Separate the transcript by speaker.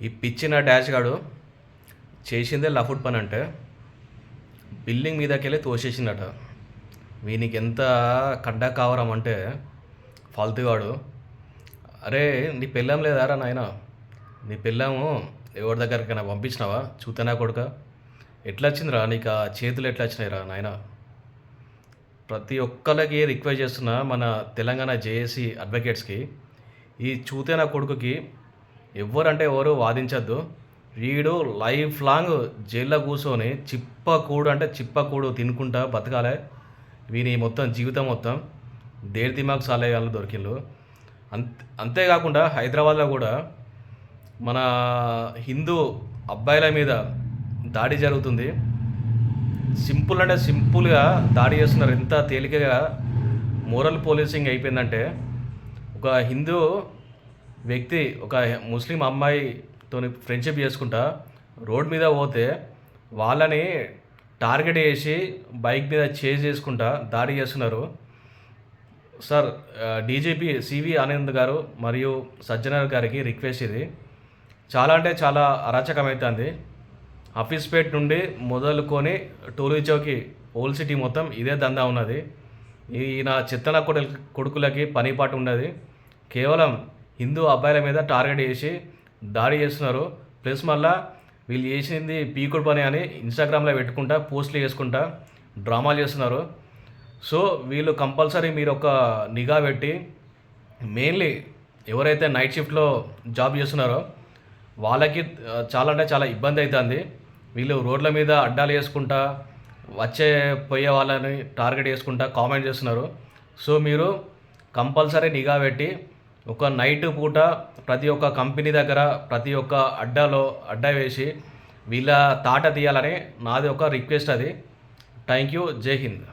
Speaker 1: ఈ పిచ్చిన డాష్ గాడు చేసిందే లఫుట్ పని అంటే బిల్డింగ్ మీదకెళ్ళి తోసేసిందట. వీనికి ఎంత కడ్డా కావరం అంటే ఫాల్తుగాడు. అరే నీ పెళ్ళాం లేదారా నాయన? నీ పెళ్ళాము ఎవరి దగ్గరికైనా పంపించినావా? చూతనా కొడుక, ఎట్లా వచ్చిందిరా నీకు ఆ చేతులు, ఎట్లా వచ్చినాయిరా నాయన? ప్రతి ఒక్కరికి రిక్వెస్ట్ చేస్తున్నా, మన తెలంగాణ జేఏసీ అడ్వకేట్స్కి, ఈ చూతేనా కొడుకుకి ఎవరంటే ఎవరు వాదించద్దు. వీడు లైఫ్ లాంగ్ జైల్లో కూర్చొని చిప్పకూడు అంటే చిప్పకూడు తినుకుంటా బతకాలే. వీని మొత్తం జీవితం మొత్తం దేర్ దిమాగ్ సాలే వాళ్ళు దొరికిండు. అంతేకాకుండా హైదరాబాద్లో కూడా మన హిందూ అబ్బాయిల మీద దాడి జరుగుతుంది. సింపుల్ అంటే సింపుల్గా దాడి చేస్తున్నారు. ఎంత తేలికగా మోరల్ పోలీసింగ్ అయిపోయిందంటే, ఒక హిందూ వ్యక్తి ఒక ముస్లిం అమ్మాయితో ఫ్రెండ్షిప్ చేసుకుంటా రోడ్ మీద పోతే వాళ్ళని టార్గెట్ చేసి బైక్ మీద చేజ్ చేసుకుంటా దాడి చేస్తున్నారు. సార్, డీజీపీ సివి ఆనంద్ గారు మరియు సజ్జనర్ గారికి రిక్వెస్ట్, ఇది చాలా అంటే చాలా అరాచకమవుతుంది. హఫీజ్పేట్ నుండి మొదలుకొని టోలీ చౌకి ఓల్డ్ సిటీ మొత్తం ఇదే దందా ఉన్నది. ఈయన చిత్తన కొడుకులకి పనిపాటు ఉన్నది. కేవలం హిందూ అబ్బాయిల మీద టార్గెట్ చేసి దాడి చేస్తున్నారు. ప్లస్ మళ్ళా వీళ్ళు చేసింది పీకుడు పని అని ఇన్స్టాగ్రామ్లో పెట్టుకుంటా పోస్టులు చేసుకుంటా డ్రామాలు చేస్తున్నారు. సో వీళ్ళు కంపల్సరీ మీరు ఒక నిఘా పెట్టి, మెయిన్లీ ఎవరైతే నైట్ షిఫ్ట్లో జాబ్ చేస్తున్నారో వాళ్ళకి చాలా అంటే చాలా ఇబ్బంది అవుతుంది. వీళ్ళు రోడ్ల మీద అడ్డాలు వేసుకుంటా వచ్చే పోయే వాళ్ళని టార్గెట్ చేసుకుంటా కామెంట్ చేస్తున్నారు. సో మీరు కంపల్సరీ నిఘా పెట్టి ఒక నైట్ పూట ప్రతి ఒక్క కంపెనీ దగ్గర ప్రతి ఒక్క అడ్డా వేసి వీళ్ళ తాట తీయాలని నాది ఒక రిక్వెస్ట్. అది. Thank you. జై హింద్.